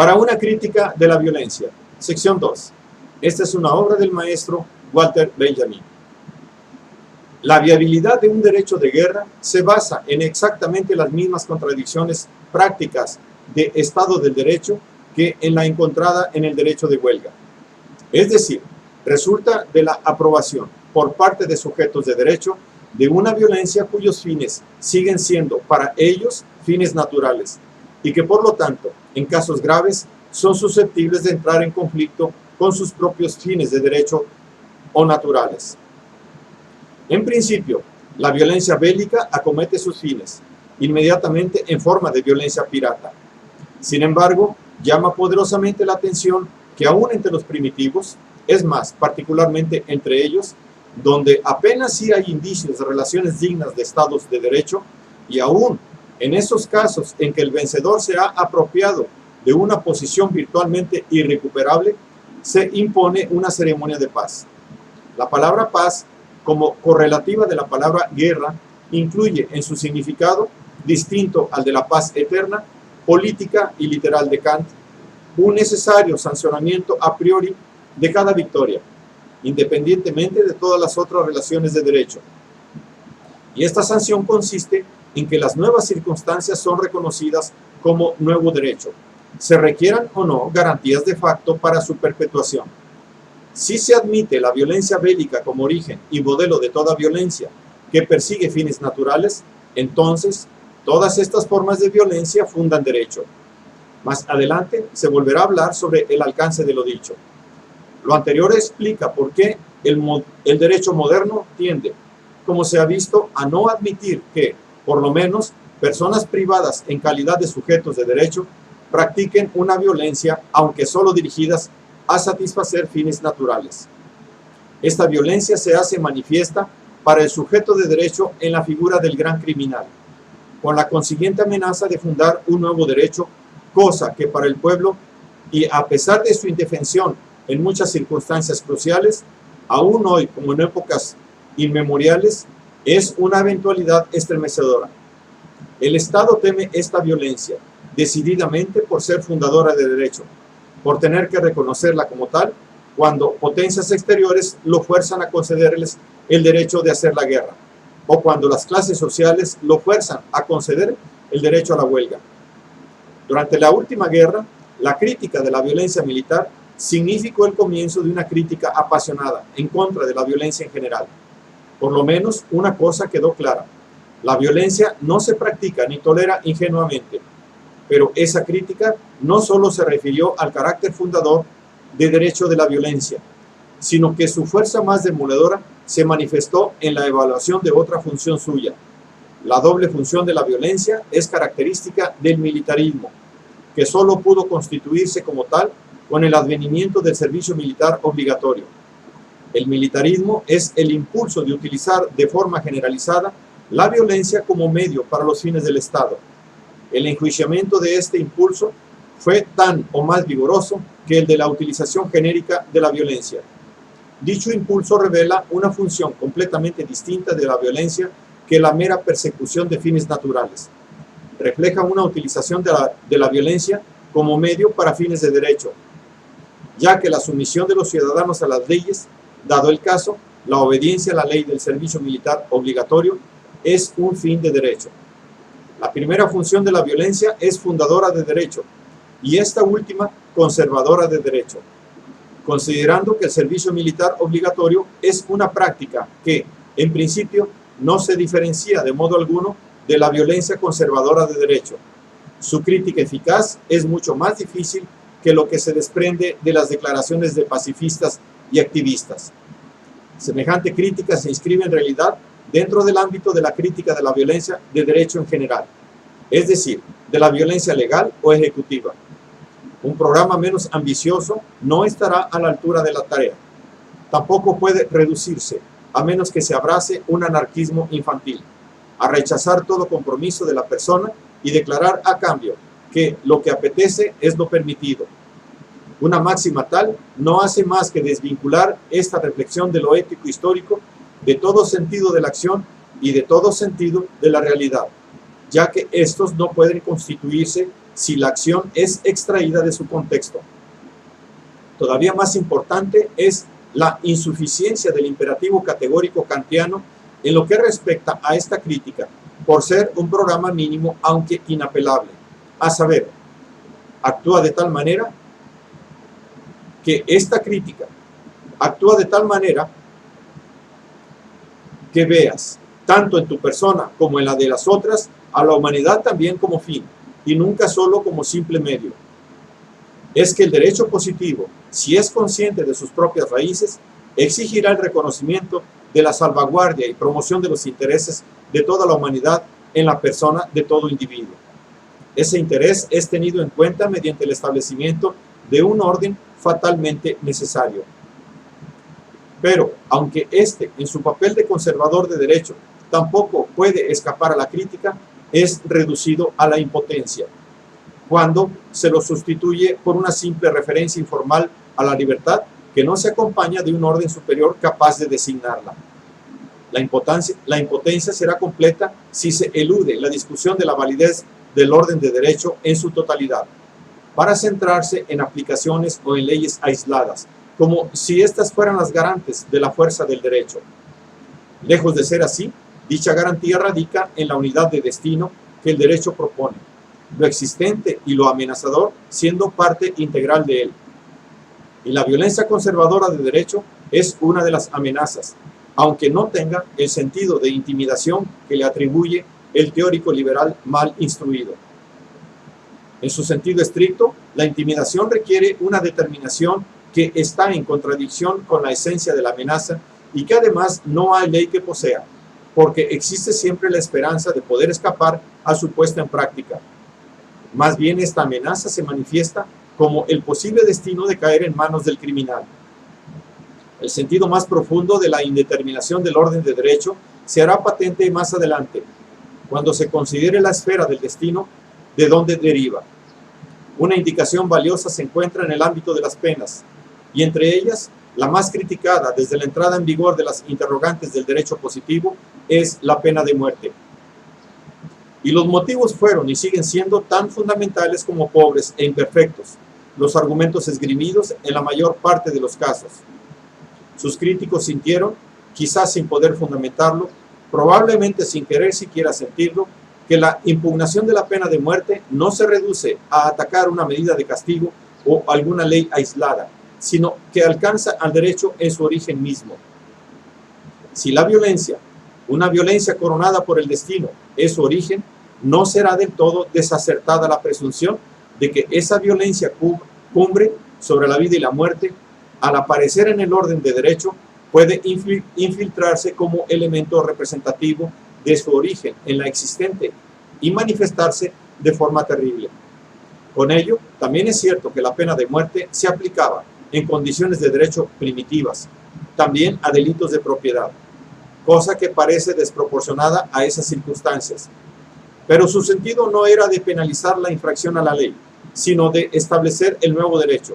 Para una crítica de la violencia. Sección 2. Esta es una obra del maestro Walter Benjamin. La viabilidad de un derecho de guerra se basa en exactamente las mismas contradicciones prácticas de Estado del Derecho que en la encontrada en el derecho de huelga. Es decir, resulta de la aprobación por parte de sujetos de derecho de una violencia cuyos fines siguen siendo para ellos fines naturales y que por lo tanto, en casos graves, son susceptibles de entrar en conflicto con sus propios fines de derecho o naturales. En principio, la violencia bélica acomete sus fines inmediatamente en forma de violencia pirata. Sin embargo, llama poderosamente la atención que aún entre los primitivos, es más, particularmente entre ellos, donde apenas sí hay indicios de relaciones dignas de estados de derecho, y aún en esos casos en que el vencedor se ha apropiado de una posición virtualmente irrecuperable, se impone una ceremonia de paz. La palabra paz, como correlativa de la palabra guerra, incluye en su significado, distinto al de la paz eterna, política y literal de Kant, un necesario sancionamiento a priori de cada victoria, independientemente de todas las otras relaciones de derecho. Y esta sanción consiste en que las nuevas circunstancias son reconocidas como nuevo derecho, se requieran o no garantías de facto para su perpetuación. Si se admite la violencia bélica como origen y modelo de toda violencia que persigue fines naturales, entonces todas estas formas de violencia fundan derecho. Más adelante se volverá a hablar sobre el alcance de lo dicho. Lo anterior explica por qué el derecho moderno tiende, como se ha visto, a no admitir que, por lo menos, personas privadas en calidad de sujetos de derecho practiquen una violencia, aunque solo dirigidas a satisfacer fines naturales. Esta violencia se hace manifiesta para el sujeto de derecho en la figura del gran criminal, con la consiguiente amenaza de fundar un nuevo derecho, cosa que para el pueblo, y a pesar de su indefensión en muchas circunstancias cruciales, aún hoy, como en épocas inmemoriales, es una eventualidad estremecedora. El Estado teme esta violencia, decididamente por ser fundadora de derecho, por tener que reconocerla como tal, cuando potencias exteriores lo fuerzan a concederles el derecho de hacer la guerra, o cuando las clases sociales lo fuerzan a conceder el derecho a la huelga. Durante la última guerra, la crítica de la violencia militar significó el comienzo de una crítica apasionada en contra de la violencia en general. Por lo menos una cosa quedó clara: la violencia no se practica ni tolera ingenuamente, pero esa crítica no solo se refirió al carácter fundador de derecho de la violencia, sino que su fuerza más demoledora se manifestó en la evaluación de otra función suya. La doble función de la violencia es característica del militarismo, que solo pudo constituirse como tal con el advenimiento del servicio militar obligatorio. El militarismo es el impulso de utilizar de forma generalizada la violencia como medio para los fines del Estado. El enjuiciamiento de este impulso fue tan o más vigoroso que el de la utilización genérica de la violencia. Dicho impulso revela una función completamente distinta de la violencia que la mera persecución de fines naturales. Refleja una utilización de la violencia como medio para fines de derecho, ya que la sumisión de los ciudadanos a las leyes, dado el caso, la obediencia a la ley del servicio militar obligatorio, es un fin de derecho. La primera función de la violencia es fundadora de derecho y esta última conservadora de derecho, considerando que el servicio militar obligatorio es una práctica que, en principio, no se diferencia de modo alguno de la violencia conservadora de derecho. Su crítica eficaz es mucho más difícil que lo que se desprende de las declaraciones de pacifistas y activistas. Semejante crítica se inscribe en realidad dentro del ámbito de la crítica de la violencia de derecho en general, es decir, de la violencia legal o ejecutiva. Un programa menos ambicioso no estará a la altura de la tarea. Tampoco puede reducirse, a menos que se abrace un anarquismo infantil, a rechazar todo compromiso de la persona y declarar a cambio que lo que apetece es lo permitido. Una máxima tal no hace más que desvincular esta reflexión de lo ético histórico de todo sentido de la acción y de todo sentido de la realidad, ya que estos no pueden constituirse si la acción es extraída de su contexto. Todavía más importante es la insuficiencia del imperativo categórico kantiano en lo que respecta a esta crítica, por ser un programa mínimo aunque inapelable, a saber, actúa de tal manera que esta crítica actúa de tal manera que veas, tanto en tu persona como en la de las otras, a la humanidad también como fin, y nunca solo como simple medio. Es que el derecho positivo, si es consciente de sus propias raíces, exigirá el reconocimiento de la salvaguardia y promoción de los intereses de toda la humanidad en la persona de todo individuo. Ese interés es tenido en cuenta mediante el establecimiento de un orden fatalmente necesario. Pero, aunque éste, en su papel de conservador de derecho, tampoco puede escapar a la crítica, es reducido a la impotencia, cuando se lo sustituye por una simple referencia informal a la libertad que no se acompaña de un orden superior capaz de designarla. La impotencia será completa si se elude la discusión de la validez del orden de derecho en su totalidad, para centrarse en aplicaciones o en leyes aisladas, como si éstas fueran las garantes de la fuerza del derecho. Lejos de ser así, dicha garantía radica en la unidad de destino que el derecho propone, lo existente y lo amenazador siendo parte integral de él. Y la violencia conservadora de derecho es una de las amenazas, aunque no tenga el sentido de intimidación que le atribuye el teórico liberal mal instruido. En su sentido estricto, la intimidación requiere una determinación que está en contradicción con la esencia de la amenaza y que además no hay ley que posea, porque existe siempre la esperanza de poder escapar a su puesta en práctica. Más bien esta amenaza se manifiesta como el posible destino de caer en manos del criminal. El sentido más profundo de la indeterminación del orden de derecho se hará patente más adelante, cuando se considere la esfera del destino de donde deriva. Una indicación valiosa se encuentra en el ámbito de las penas, y entre ellas, la más criticada desde la entrada en vigor de las interrogantes del derecho positivo es la pena de muerte. Y los motivos fueron y siguen siendo tan fundamentales como pobres e imperfectos los argumentos esgrimidos en la mayor parte de los casos. Sus críticos sintieron, quizás sin poder fundamentarlo, probablemente sin querer siquiera sentirlo, que la impugnación de la pena de muerte no se reduce a atacar una medida de castigo o alguna ley aislada, sino que alcanza al derecho en su origen mismo. Si la violencia, una violencia coronada por el destino, es su origen, no será del todo desacertada la presunción de que esa violencia cumbre sobre la vida y la muerte, al aparecer en el orden de derecho, puede infiltrarse como elemento representativo de su origen en la existente y manifestarse de forma terrible. Con ello, también es cierto que la pena de muerte se aplicaba en condiciones de derecho primitivas, también a delitos de propiedad, cosa que parece desproporcionada a esas circunstancias. Pero su sentido no era de penalizar la infracción a la ley, sino de establecer el nuevo derecho.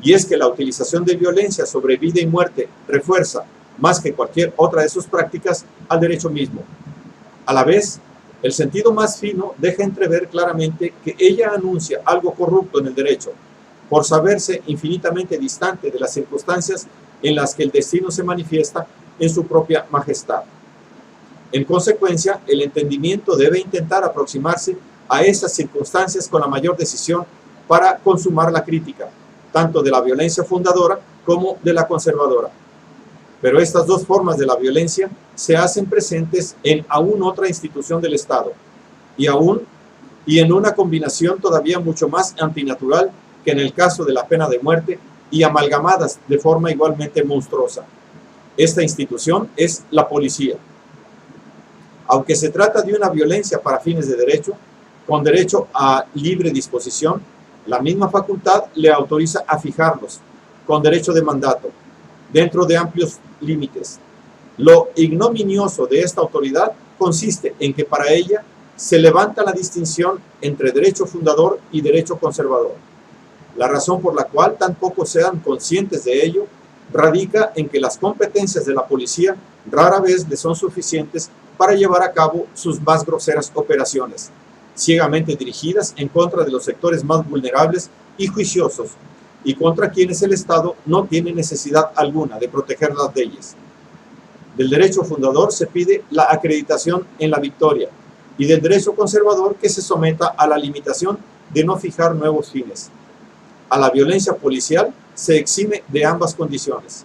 Y es que la utilización de violencia sobre vida y muerte refuerza, más que cualquier otra de sus prácticas, al derecho mismo. A la vez, el sentido más fino deja entrever claramente que ella anuncia algo corrupto en el derecho, por saberse infinitamente distante de las circunstancias en las que el destino se manifiesta en su propia majestad. En consecuencia, el entendimiento debe intentar aproximarse a esas circunstancias con la mayor decisión para consumar la crítica, tanto de la violencia fundadora como de la conservadora. Pero estas dos formas de la violencia se hacen presentes en aún otra institución del Estado, y en una combinación todavía mucho más antinatural que en el caso de la pena de muerte, y amalgamadas de forma igualmente monstruosa. Esta institución es la policía. Aunque se trata de una violencia para fines de derecho, con derecho a libre disposición, la misma facultad le autoriza a fijarlos, con derecho de mandato, dentro de amplios límites. Lo ignominioso de esta autoridad consiste en que para ella se levanta la distinción entre derecho fundador y derecho conservador. La razón por la cual tan pocos sean conscientes de ello radica en que las competencias de la policía rara vez le son suficientes para llevar a cabo sus más groseras operaciones, ciegamente dirigidas en contra de los sectores más vulnerables y juiciosos, y contra quienes el Estado no tiene necesidad alguna de proteger las leyes. Del derecho fundador se pide la acreditación en la victoria, y del derecho conservador que se someta a la limitación de no fijar nuevos fines. A la violencia policial se exime de ambas condiciones.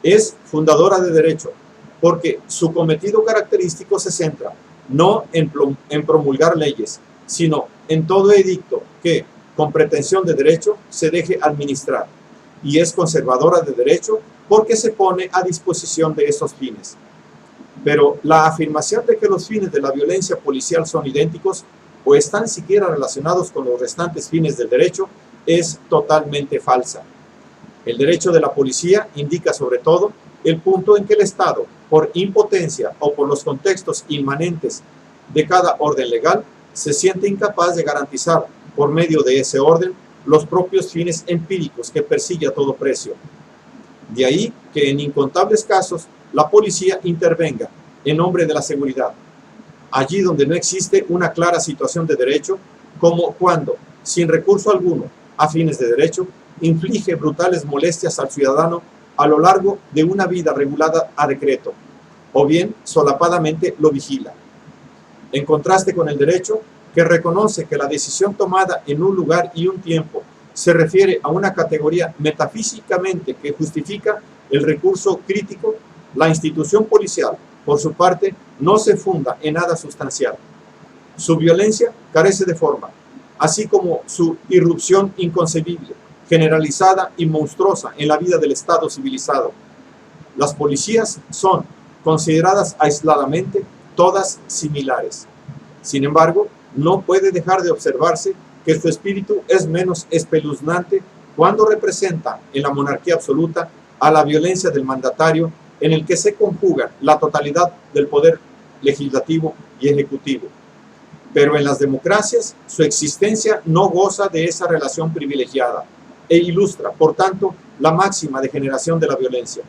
Es fundadora de derecho, porque su cometido característico se centra no en promulgar leyes, sino en todo edicto que, con pretensión de derecho, se deje administrar, y es conservadora de derecho porque se pone a disposición de esos fines. Pero la afirmación de que los fines de la violencia policial son idénticos o están siquiera relacionados con los restantes fines del derecho es totalmente falsa. El derecho de la policía indica sobre todo el punto en que el Estado, por impotencia o por los contextos inmanentes de cada orden legal, se siente incapaz de garantizar, por medio de ese orden, los propios fines empíricos que persigue a todo precio. De ahí que en incontables casos la policía intervenga en nombre de la seguridad, allí donde no existe una clara situación de derecho, como cuando, sin recurso alguno a fines de derecho, inflige brutales molestias al ciudadano a lo largo de una vida regulada a decreto, o bien solapadamente lo vigila. En contraste con el derecho, que reconoce que la decisión tomada en un lugar y un tiempo se refiere a una categoría metafísicamente que justifica el recurso crítico, la institución policial, por su parte, no se funda en nada sustancial. Su violencia carece de forma, así como su irrupción inconcebible, generalizada y monstruosa en la vida del Estado civilizado. Las policías son consideradas aisladamente todas similares. Sin embargo, no puede dejar de observarse que su espíritu es menos espeluznante cuando representa en la monarquía absoluta a la violencia del mandatario, en el que se conjuga la totalidad del poder legislativo y ejecutivo. Pero en las democracias su existencia no goza de esa relación privilegiada e ilustra, por tanto, la máxima degeneración de la violencia.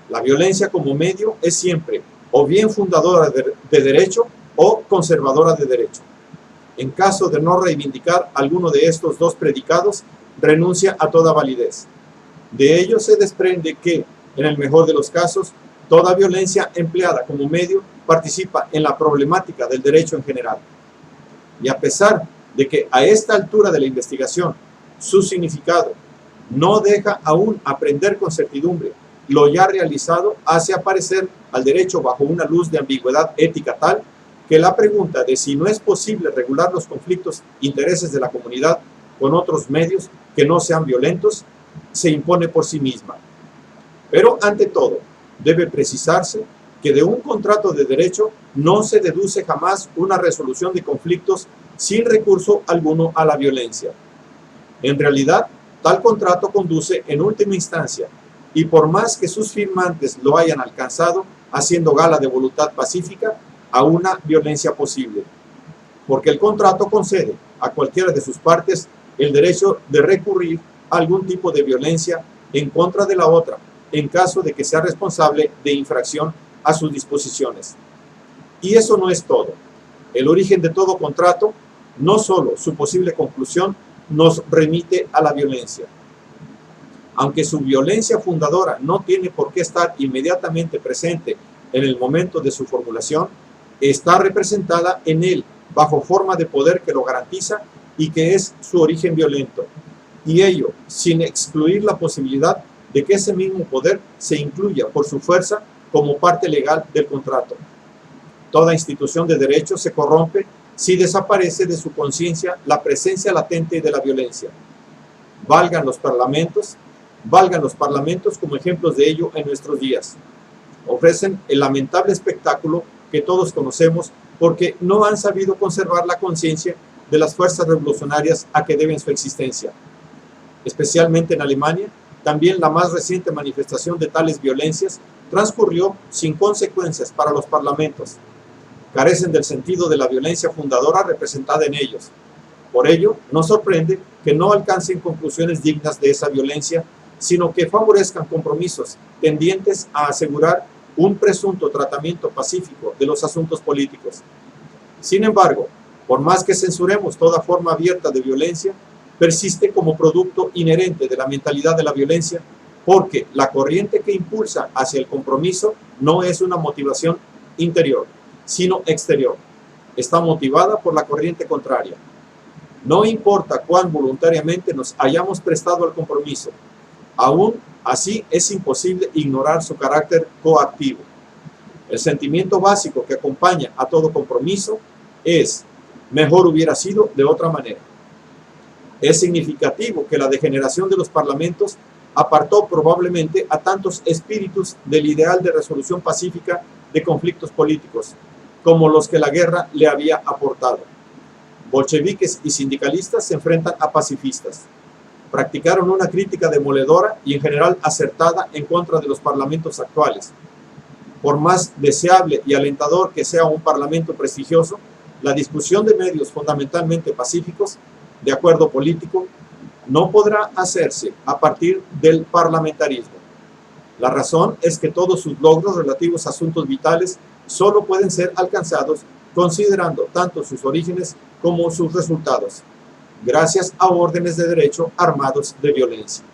La violencia como medio es siempre o bien fundadora de derecho o conservadora de derecho. En caso de no reivindicar alguno de estos dos predicados, renuncia a toda validez. De ello se desprende que, en el mejor de los casos, toda violencia empleada como medio participa en la problemática del derecho en general. Y a pesar de que a esta altura de la investigación su significado no deja aún aprender con certidumbre lo ya realizado, hace aparecer al derecho bajo una luz de ambigüedad ética tal que la pregunta de si no es posible regular los conflictos intereses de la comunidad con otros medios que no sean violentos se impone por sí misma. Pero ante todo, debe precisarse que de un contrato de derecho no se deduce jamás una resolución de conflictos sin recurso alguno a la violencia. En realidad, tal contrato conduce en última instancia, y por más que sus firmantes lo hayan alcanzado, haciendo gala de voluntad pacífica, a una violencia posible, porque el contrato concede a cualquiera de sus partes el derecho de recurrir a algún tipo de violencia en contra de la otra, en caso de que sea responsable de infracción a sus disposiciones. Y eso no es todo. El origen de todo contrato, no solo su posible conclusión, nos remite a la violencia. Aunque su violencia fundadora no tiene por qué estar inmediatamente presente en el momento de su formulación, está representada en él bajo forma de poder que lo garantiza y que es su origen violento, y ello sin excluir la posibilidad de que ese mismo poder se incluya por su fuerza como parte legal del contrato. Toda institución de derecho se corrompe si desaparece de su conciencia la presencia latente de la violencia. Valgan los parlamentos como ejemplos de ello en nuestros días. Ofrecen el lamentable espectáculo que todos conocemos porque no han sabido conservar la conciencia de las fuerzas revolucionarias a que deben su existencia. Especialmente en Alemania, también la más reciente manifestación de tales violencias transcurrió sin consecuencias para los parlamentos. Carecen del sentido de la violencia fundadora representada en ellos. Por ello, no sorprende que no alcancen conclusiones dignas de esa violencia, sino que favorezcan compromisos tendientes a asegurar un presunto tratamiento pacífico de los asuntos políticos. Sin embargo, Por más que censuremos toda forma abierta de violencia, persiste como producto inherente de la mentalidad de la violencia, porque la corriente que impulsa hacia el compromiso no es una motivación interior, sino exterior. Está motivada por la corriente contraria. No importa cuán voluntariamente nos hayamos prestado al compromiso, aún así es imposible ignorar su carácter coactivo. El sentimiento básico que acompaña a todo compromiso es: mejor hubiera sido de otra manera. Es significativo que la degeneración de los parlamentos apartó probablemente a tantos espíritus del ideal de resolución pacífica de conflictos políticos, como los que la guerra le había aportado. Bolcheviques y sindicalistas se enfrentan a pacifistas. Practicaron una crítica demoledora y en general acertada en contra de los parlamentos actuales. Por más deseable y alentador que sea un parlamento prestigioso, la discusión de medios fundamentalmente pacíficos, de acuerdo político, no podrá hacerse a partir del parlamentarismo. La razón es que todos sus logros relativos a asuntos vitales solo pueden ser alcanzados considerando tanto sus orígenes como sus resultados, gracias a órdenes de derecho armados de violencia.